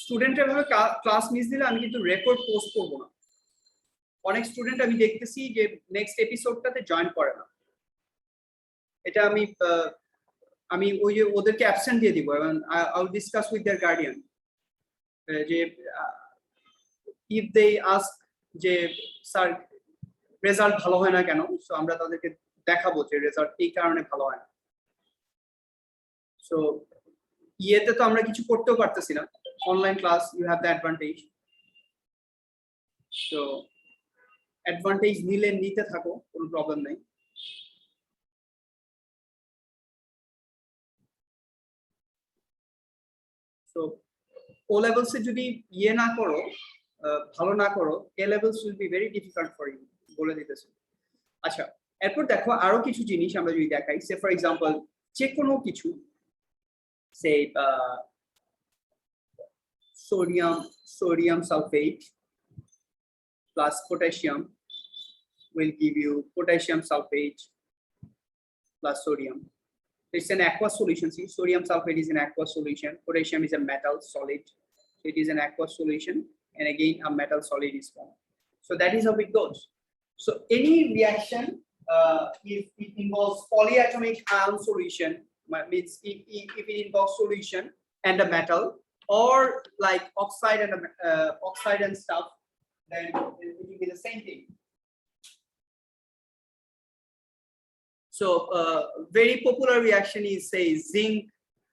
Student এভাবে class miss দিলে আমি কিন্তু রেকর্ড পোস্ট করব না। অনেক স্টুডেন্ট আমি দেখতেছি যে নেক্সট এপিসোডটাতে জয়েন করে না। এটা আমি ওই যে ওদেরকে অ্যাবসেন্ট দিয়ে দিব এবং I will discuss with there guardian যে ইফ দে আস্ক যে স্যার রেজাল্ট ভালো হয় না কেন, সো আমরা তাদেরকে দেখাবো যে রেজাল্ট এই কারণে ভালো হয় না। সো ইয়েতে তো আমরা কিছু করতেও পারতেছি না, online class, you have the advantage. So advantage নিতে থাকো, কোনো প্রবলেম নাই। সো ও লেভেলসে যদি ইয়ে না করো, ভালো না করো, A levels will be very difficult for you, বলে দিতেছে। আচ্ছা, এরপর দেখো আরো কিছু জিনিস আমরা যদি দেখাই, সে ফর এক্সাম্পল যে কোনো কিছু, সে sodium sulfate plus potassium will give you potassium sulfate plus sodium. It's an aqueous solution. See, sodium sulfate is an aqueous solution. Potassium is a metal solid. It is an aqueous solution, and again a metal solid is formed. So that is how it goes. So any reaction, if it involves polyatomic ion solution, means if it involves solution and a metal, or like oxide and stuff, then it will be the same thing. So very popular reaction is, say, zinc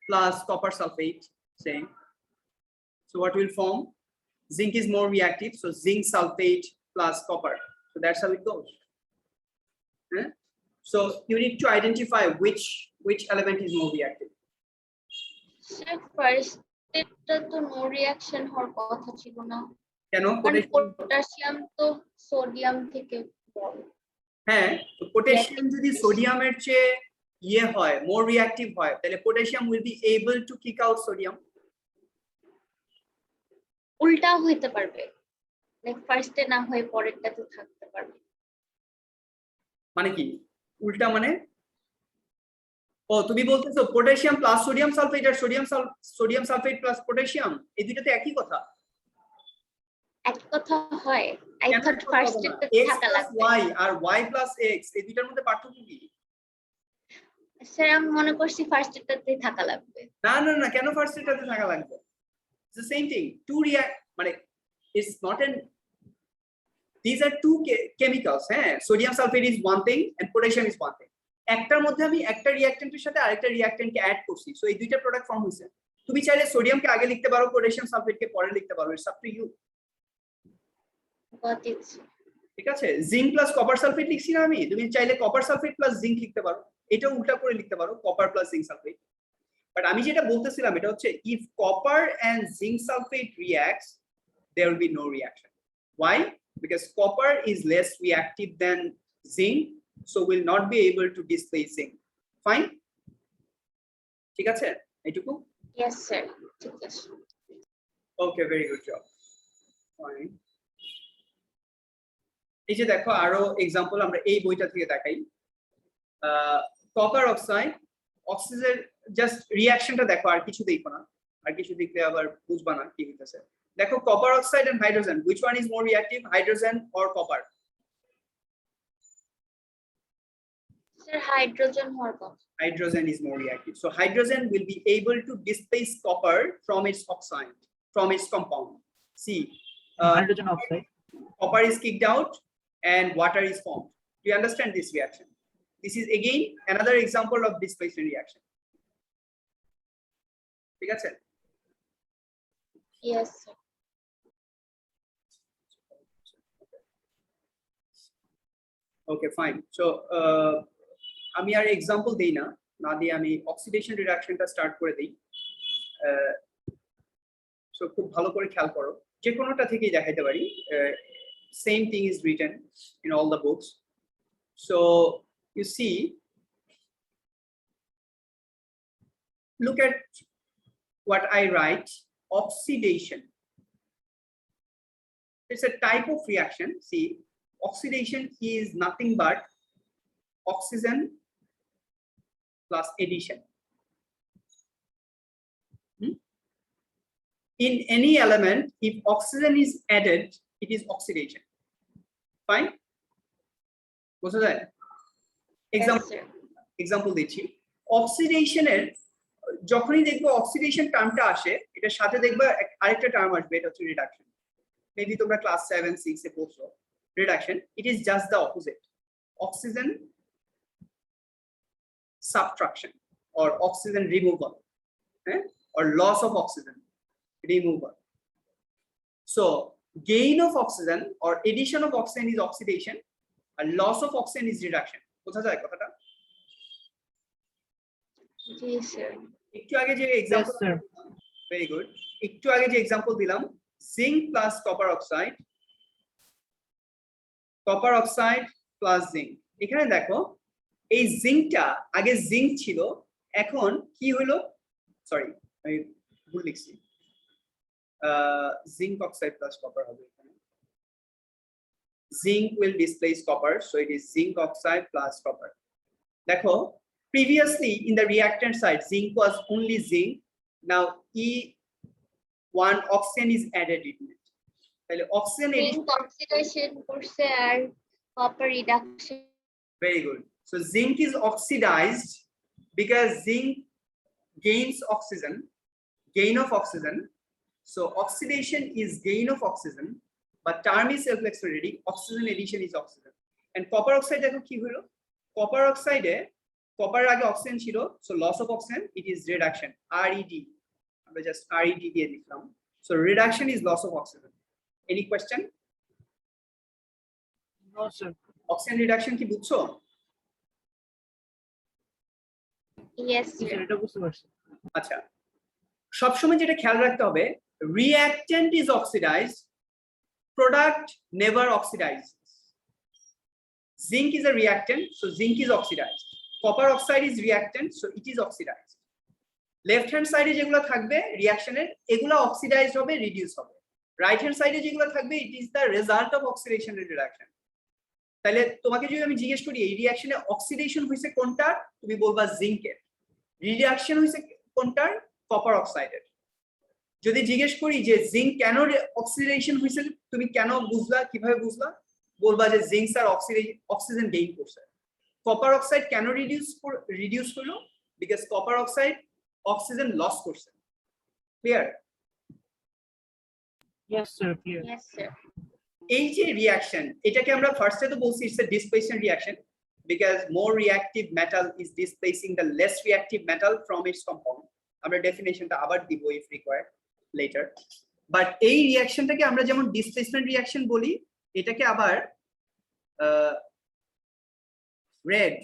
plus copper sulfate, same. So what will form? Zinc is more reactive, so zinc sulfate plus copper. So that's how it goes. Yeah? So you need to identify which element is more reactive. So first এটা তো no reaction হওয়ার কথা ছিল না কেন? Potassium তো sodium থেকে বড়। হ্যাঁ, তো পটাশিয়াম যদি সোডিয়ামের চেয়ে ইয়ে হয়, মোর রিঅ্যাক্টিভ হয়, তাহলে potassium will be able to kick out sodium. উল্টা হইতে পারবে, লাইক ফার্স্টে না হয়ে পরেরটাতে থাকতে পারবে। মানে কি উল্টা? মানে ও তুমি বলতেছো পটাশিয়াম প্লাস সোডিয়াম সালফেট আর সোডিয়াম সালফেট প্লাস পটাশিয়াম, এই দুইটাতে একই কথা? এক কথা হয়, আই থট ফার্স্টেরটা থাকা লাগবে। y আর y প্লাস x, এই দুইটার মধ্যে পার্থক্য কি? স্যার আমি মনে করছি ফার্স্টেরটাতেই থাকা লাগবে। না না না, কেন ফার্স্টেরটাতে থাকা লাগবে? It's the same thing. Two react, মানে it's not an, these are two chemicals. হ্যাঁ, sodium sulphate is one thing and potassium is one thing. একটার মধ্যে আমি একটা রিঅ্যাকট্যান্টের সাথে আরেকটা রিঅ্যাকট্যান্টকে অ্যাড করছি, সো এই দুইটা প্রোডাক্ট ফর্ম হইছে। তুমি চাইলে সোডিয়ামকে আগে লিখতে পারো, পটাশিয়াম সালফেটকে পরে লিখতে পারো, ইটস আপ টু ইউ। ঠিক আছে, জিঙ্ক প্লাস কপার সালফেট লিখছি না আমি, তুমি চাইলে কপার সালফেট প্লাস জিঙ্ক লিখতে পারো, এটাও উল্টা করে লিখতে পারো, copper plus zinc sulphate. But আমি যেটা বলতেছিলাম এটা হচ্ছে, if copper and zinc sulphate reacts, there will be no reaction. Why? Because copper is less reactive than zinc, so will not be able to displace zinc. Fine? ঠিক আছে এইটুকু? Yes sir, ঠিক আছে। Okay, very good job. Fine. এই যে দেখো আরো example আমরা এই বইটা থেকে দেখাই। কপার অক্সাইড, অক্সিজেন, জাস্ট রিঅ্যাকশনটা দেখো, আর কিছু দেখো না, আর কিছু দেখলে আবার বুঝবা না কি হইতেছে। দেখো copper oxide and hydrogen, which one is more reactive, hydrogen or copper? Sir, hydrogen হওয়ার কথা। Hydrogen is more reactive, so hydrogen will be able to displace copper from its oxide, from its compound. See, hydrogen oxide, copper is kicked out and water is formed. Do you understand this reaction? This is again another example of displacement reaction. ঠিক আছে? Yes sir. Okay, fine. So আমি আর example দেই না, না দিয়ে আমি oxidation রিঅ্যাকশনটা start করে দেই। সো খুব ভালো করে খেয়াল করো, যে কোনোটা থেকেই দেখাইতে পারি। Same thing is written in all the books. So you see, look at what I write, oxidation. It's a type of reaction. See, oxidation is nothing but oxygen plus addition. in any element, if oxygen is added, it is oxidation. Fine? বুঝা যায়? Example দিচ্ছি, অক্সিডেশনের যখনই দেখবো oxidation টার্মটা আসে, এটার সাথে দেখবা আরেকটা টার্ম আসবে, এটা হচ্ছে রিডাকশন। মেবি তোমরা ক্লাস 7 6 এ পড়ছো reduction. It is just the opposite, oxygen subtraction or oxygen removal, or loss of oxygen removal. So gain of oxygen or addition of oxygen is oxidation, and loss of oxygen is reduction. বোঝা যায় কথাটা? জি sir. একটু আগে যে example, very good, একটু আগে যে example দিলাম, zinc plus copper oxide, copper oxide plus zinc. এখানে দেখো এই জিঙ্কটা আগে জিঙ্ক ছিল, এখন কি হলো, সরি আমি ভুল লিখছি, জিঙ্ক অক্সাইড প্লাস কপার হবে এখানে। Zinc will displace copper, so it is zinc oxide plus copper. দেখো previously in the reactant side zinc was only zinc, now E1 oxygen is added in it. তাহলে oxygen zinc oxidation করছে আর copper reduction. Very good. So zinc is oxidized because zinc gains oxygen, gain of oxygen. So oxidation is gain of oxygen, but term is self-explanatory. Oxygen addition is oxygen. And copper oxide দেখো কি হলো, copper oxide এ copper আগে oxygen ছিল, so loss of oxygen, it is reduction, RED. আমরা just RED দিয়ে লিখলাম, so reduction is loss of oxygen. Any question? No sir. Oxygen reduction কি বুঝছো? Yes sir. এটা বুঝতে পারছি। আচ্ছা, সবসময় যেটা খেয়াল রাখতে হবে, reactant is oxidized, product never oxidizes. Zinc is a reactant, so zinc is oxidized. Copper oxide is reactant, so it is oxidized. Left hand side এ যেগুলো থাকবে রিঅ্যাকশনের, এগুলো অক্সিডাইজড হবে, রিডিউস হবে। রাইট হ্যান্ড সাইডে যেগুলো থাকবে, it is the result of oxidation and reduction. তাহলে তোমাকে যদি আমি জিজ্ঞেস করি এই রিঅ্যাকশনে অক্সিডেশন হইছে কোনটার, তুমি বলবা জিঙ্কের। রিডাকশন হইছে কোনটার, কপার অক্সাইডের। যদি জিজ্ঞেস করি যে জিঙ্ক কেন অক্সিডেশন হইছে, তুমি কেন বুঝলা, কিভাবে বুঝলা, বলবা যে জিঙ্ক স্যার অক্সিজেন গেইন করছে। কপার অক্সাইড কেন রিডিউস হলো, because copper oxide oxygen loss করছে। Clear? Yes sir, clear. Yes sir. এই যে রিঅ্যাকশন, এটাকে আমরা ফার্স্টে তো বলছি it's a displacement reaction, because more reactive metal is displacing the less reactive metal from its compound. আমরা ডেফিনেশনটা আবার দিব ইফ রিকোয়ার্ড লেটার। বাট এই রিঅ্যাকশনটাকে আমরা যেমন ডিসপ্লেসমেন্ট রিঅ্যাকশন বলি, এটাকে আবার রেড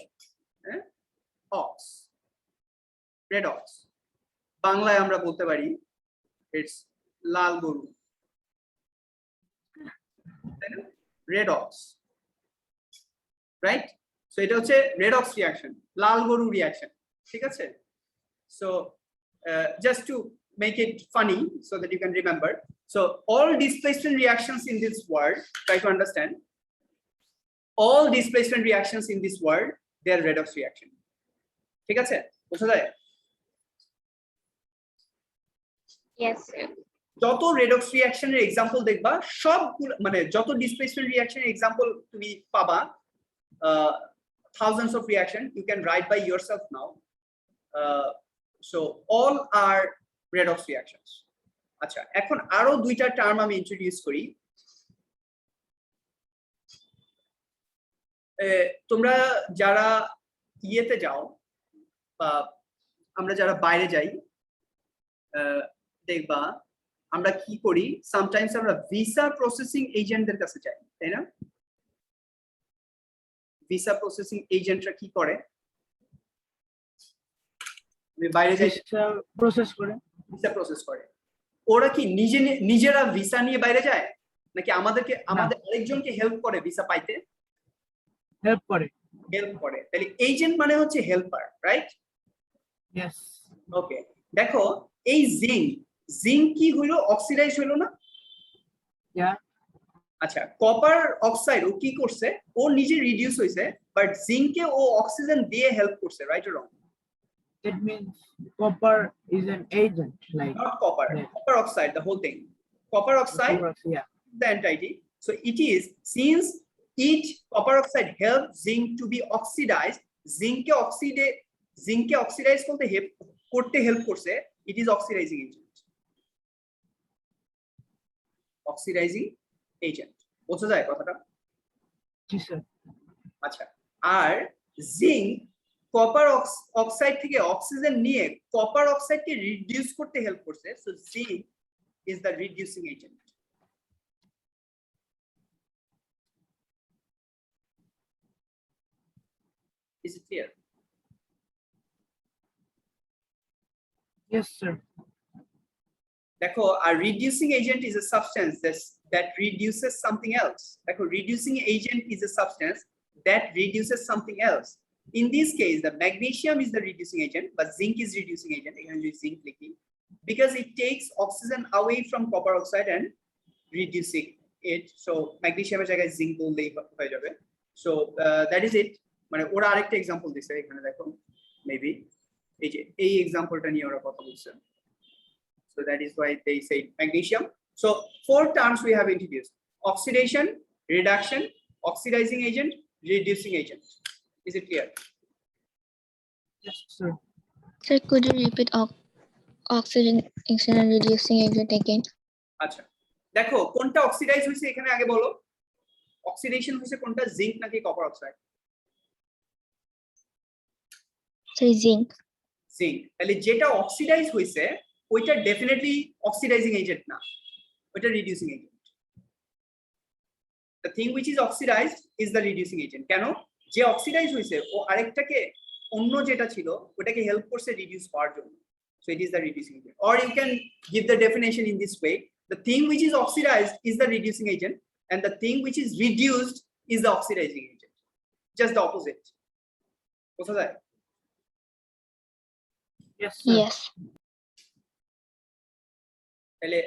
অক্স, রেড অক্স, বাংলায় আমরা বলতে পারি ইটস লাল গরু, রেড অক্স, রাইট? সো এটা হচ্ছে রেড অক্স রিঅ্যাকশন, লাল গরু রিঅ্যাকশন, ঠিক আছে? So just to make it funny so that you can remember, so all displacement reactions in this world, try to understand, all displacement reactions in this world, they are redox reaction. ঠিক আছে? বুঝা যায়? Yes sir. যত redox রিঅ্যাকশনের example দেখবা, সবগুলো মানে যত displacement রিঅ্যাকশনের example তুমি পাবা, thousands of reaction you can write by yourself now. So all are redox reactions. আচ্ছা, এখন আরো দুইটা টার্ম আমি ইন্ট্রোডিউস করি। তোমরা যারা ইয়েতে যাও বা আমরা যারা বাইরে যাই, দেখবা আমরা কি করি, সামটাইমস আমরা ভিসা প্রসেসিং এজেন্টদের কাছে যাই, তাই না? ভিসা প্রসেসিং এজেন্টরা কি করে, বাইরে যাই প্রসেস করে, ভিসা প্রসেস করে। ওরা কি নিজেরা ভিসা নিয়ে বাইরে যায়, নাকি আমাদের আরেকজনকে হেল্প করে ভিসা পাইতে? হেল্প করে। হেল্প করে। তাহলে এজেন্ট মানে হচ্ছে হেল্পার, রাইট? ইয়েস। ওকে, দেখো এই জিঙ্ক কি হলো, অক্সিডাইজ হলো না? আচ্ছা, কপার অক্সাইড ও কি করছে, ও নিজে রিডিউস হয়েছে, বাট জিঙ্কে ও অক্সিজেন দিয়ে হেল্প করছে, right or wrong? That means copper is an agent, like Not copper, Yeah. copper oxide, the whole thing. Copper oxide, yeah. the entity. So it is, since copper oxide helps zinc to be oxidized, zinc oxidize করতে help করছে, it is oxidizing agent. Oxidizing agent. বোঝা যায় কথাটা? জি sir. আচ্ছা, আর zinc copper oxide থেকে oxygen নিয়ে copper অক্সাইডকে reduce করতে help করছে, so zinc is the reducing agent. Is it clear? Yes sir. দেখো, a reducing agent is a substance that reduces something else. দেখো, reducing agent is a substance that reduces something else. In this case, the magnesium is the reducing agent, but zinc is reducing agent. এখানে যদি zinc লিখি, because it takes oxygen away from copper oxide and reducing it. So magnesium এর জায়গায় zinc বললেই হয়ে যাবে। So that is it. মানে ওরা আরেকটা एग्जांपल দিছে এখানে, দেখো মেবি এই যে এই एग्जांपलটা নিয়ে ওরা কথা বলছে। So that is why they say magnesium. So 4 terms we have introduced: oxidation, reduction, oxidizing agent, reducing agent. Is it clear? Yes sir. Sir, could you repeat oxidation and reducing agent again? আচ্ছা, দেখো কোনটা oxidise হইছে এখানে আগে বলো। Oxidation হইছে কোনটা, zinc নাকি copper oxide? Sir, zinc. Zinc. তাহলে যেটা অক্সিডাইজ হইছে ওইটা ডেফিনেটলি অক্সিডাইজিং এজেন্ট না, ওইটা reducing agent. The thing which is oxidized is the reducing agent. কেন? যে অক্সিডাইজ হইছে ও আরেকটাকে, অন্য যেটা ছিল ওটাকে হেল্প করছে রিডিউস হওয়ার জন্য, so it is the reducing agent. Or you can give the definition in this way: the thing which is oxidized is the reducing agent, and the thing which is reduced is the oxidizing agent. Just the opposite. বোঝা যায়? Yes sir. Yes. তাহলে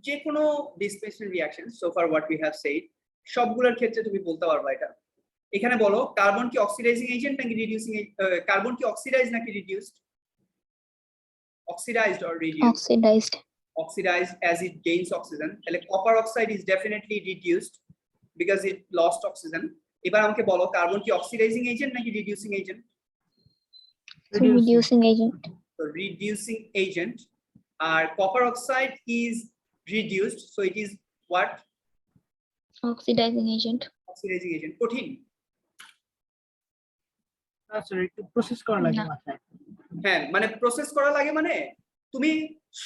যে কোনো displacement reaction, so far what we have said, সবগুলোর ক্ষেত্রে তুমি বলতে পারবা এটা। এখানে বলো, কার্বন কি অক্সিডাইজিং এজেন্ট নাকি রিডিউসিং? কার্বন কি অক্সিডাইজ নাকি reduced? Oxidized or reduced? Oxidized. Oxidized as it gains oxygen. তাহলে copper oxide is definitely reduced because it lost oxygen. এবার আমাকে বলো, কার্বন কি অক্সিডাইজিং এজেন্ট নাকি reducing agent? Reducing agent. So reducing agent. আর copper oxide is reduced, so it is what? Oxidizing agent. Oxidizing agent. কঠিন? না sir, একটু process করা লাগে না। মাথায়। হ্যাঁ, মানে প্রসেস করা লাগে, মানে তুমি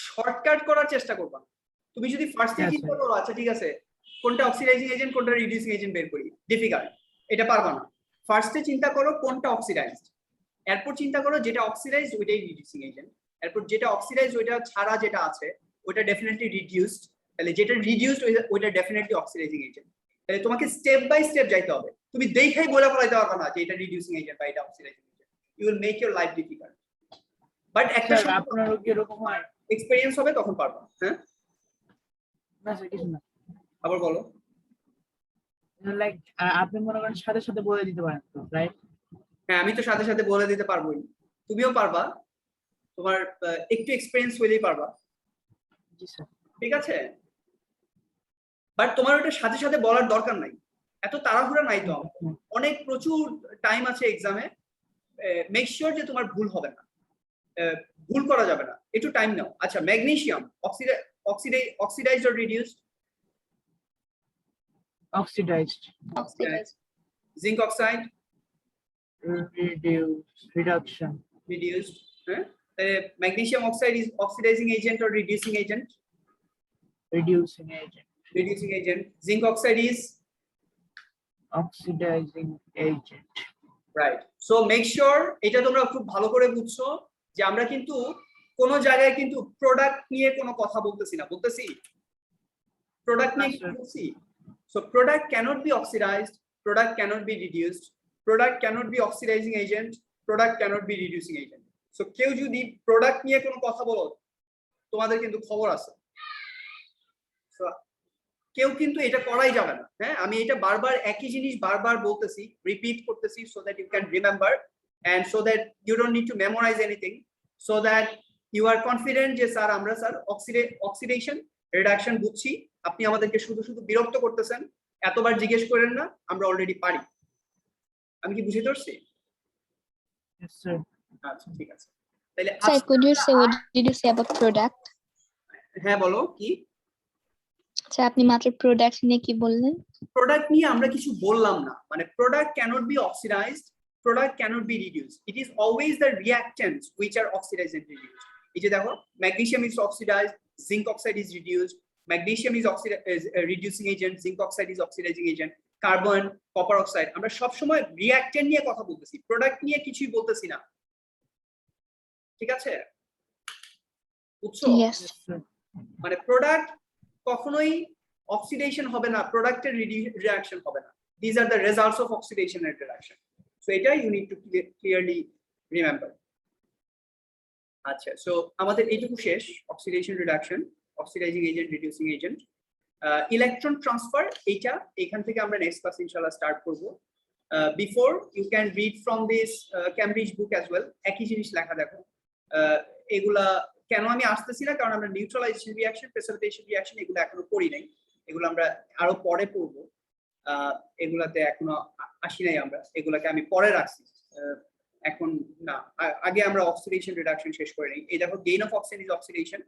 শর্টকাট করার চেষ্টা করবা। তুমি যদি ফার্স্টে Yes, চিন্তা sir. করো, আচ্ছা ঠিক আছে কোনটা অক্সিডাইজিং এজেন্ট কোনটা রিডিউসিং এজেন্ট বের করি, ডিফিকাল্ট, এটা পারবা না। ফার্স্টে চিন্তা করো কোনটা অক্সিডাইজড, এরপর চিন্তা করো যেটা অক্সিডাইজড ওইটাই রিডিউসিং এজেন্ট, এরপর যেটা অক্সিডাইজড ওইটা ছাড়া যেটা আছে ওইটা ডেফিনেটলি রিডিউসড, তাহলে যেটা রিডিউসড ওইটা ডেফিনেটলি অক্সিডাইজিং এজেন্ট। তাহলে তোমাকে স্টেপ বাই স্টেপ যাইতে হবে, তুমি দেখাই বলে ফেলাইতে পারবা না যে এটা রিডিউসিং এজেন্ট বা এটা oxidising agent. You will make your life difficult, but একটা স্যার আপনারও কি এরকম হয়? এক্সপেরিয়েন্স হবে তখন পারবা। হ্যাঁ, না স্যার কিছু না। আবার বলো। লাইক আপনি মনে করেন সাথে সাথে বলে দিতে পারেন তো, রাইট? হ্যাঁ, আমি তো সাথে সাথে বলে দিতে পারবোই, তুমিও পারবা, তোমার একটু এক্সপেরিয়েন্স হইলেই পারবা। জি স্যার। ঠিক আছে, বাট তোমার ওটা সাথে সাথে বলার দরকার নাই, এত তাড়াহুড়া নাই তো, অনেক প্রচুর টাইম আছে এক্সামে। মেক শিওর যে তোমার ভুল হবে না, ভুল করা যাবে না, একটু টাইম নাও। আচ্ছা, magnesium oxidised or reduced? Oxidized. Oxidized. Zinc oxide Reduction. reduced. Magnesium oxide is oxidizing agent or reducing agent? Reducing agent. Reducing agent. Zinc oxide is Oxidizing agent. right. So make sure এটা তোমরা খুব ভালো করে বুঝছো যে আমরা কিন্তু কোন জায়গায় কিন্তু প্রোডাক্ট নিয়ে কোনো কথা বলতেছি না, বলতেছি প্রোডাক্ট নিয়ে বলছি। So product cannot be oxidized, product cannot be reduced, product cannot be oxidizing agent, product cannot be reducing agent. So কেউ যদি প্রোডাক্ট নিয়ে কোনো কথা বলো তোমাদের কিন্তু খবর আছে। So কেউ কিন্তু এটা করাই যাবে না। হ্যাঁ, আমি এটা বারবার একই জিনিস বারবার বলতেছি, রিপিট করতেছি, so that you can remember and so that you don't need to memorize anything. so that you are confident যে স্যার আমরা স্যার অক্সিডেশন রিডাকশন বুঝছি, আপনি আমাদেরকে শুধু শুধু বিরক্ত করতেছেন, এতবার জিজ্ঞেস করেন না, আমরা অলরেডি পারি। আমি কি বুঝতে পারছি? Yes, sir. আচ্ছা ঠিক আছে, তাহলে Sir, could you say what did you say about product? হ্যাঁ বলো কি? আচ্ছা, আপনি মাত্র প্রোডাক্ট নিয়ে কি বললেন? প্রোডাক্ট নিয়ে আমরা কিছু বললাম না, মানে product cannot be oxidized, product cannot be reduced, it is always the reactants which are oxidized and reduced. এই যে দেখো, magnesium is oxidized, zinc oxide is reduced, magnesium is reducing agent, zinc oxide is oxidizing agent, carbon, copper oxide, আমরা সব সময় reactant নিয়ে কথা বলতেছি, product নিয়ে কিছুই বলতেছি না, ঠিক আছে? বুঝছো? Yes. Yes, sir. মানে প্রোডাক্ট কখনোই অক্সিডেশন হবে না, প্রোডাক্টের রিঅ্যাকশন হবে না, these are the results of oxidation and reduction, so এটা you need to clearly remember. আচ্ছা, সো আমাদের এইটুকু শেষ, oxidation reduction, oxidising agent, reducing agent, electron transfer, এইটা এখান থেকে আমরা নেক্সট ক্লাস ইনশাআল্লাহ স্টার্ট করব। Before you can read from this Cambridge book as well, একই জিনিস লেখা দেখো, এগুলা কেন আমি আসতেছি না, কারণ আমরা নিউট্রালাইজেশন রিঅ্যাকশন, প্রেসিপিটেশন রিঅ্যাকশন এগুলো এখনো পড়ি নাই, এগুলো আমরা আরো পরে পড়বো, এগুলাতে এখনো আসি নাই আমরা, এগুলাকে আমি পরে রাখছি, এখন না, আগে আমরা অক্সিডেশন রিডাকশন শেষ করে নেই। এই দেখো, gain of oxygen is oxidation,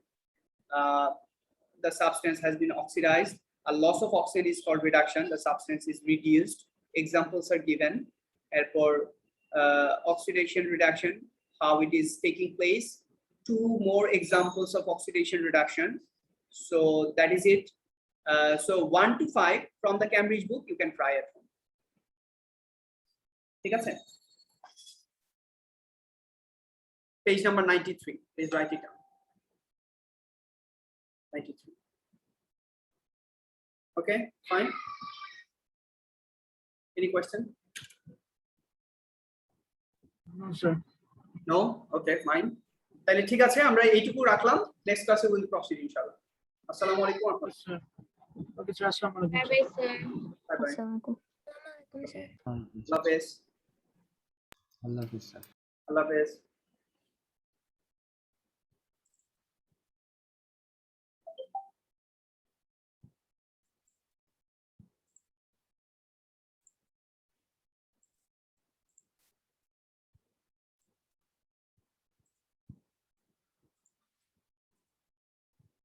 the substance has been oxidized, a loss of oxygen is called reduction, the substance is reduced, examples are given, for oxidation reduction, how it is taking place, 2 more examples of oxidation reduction, so that is it. So 1 to 5 from the Cambridge book you can try at home, ঠিক আছে? Page number 93, please write it down. 93. Okay, fine. Any question? No, sir. No? Okay, fine. তাহলে ঠিক আছে, আমরা এইটুকু রাখলাম, next ক্লাসে will proceed ইনশাআল্লাহ। আসসালামু আলাইকুম। Yes, sir. Okay, sir. Assalamu alaikum. Bye bye, sir. Bye bye. আসসালামু আলাইকুম। আল্লাহ হাফেজ। আল্লাহ হাফেজ স্যার। আল্লাহ হাফেজ।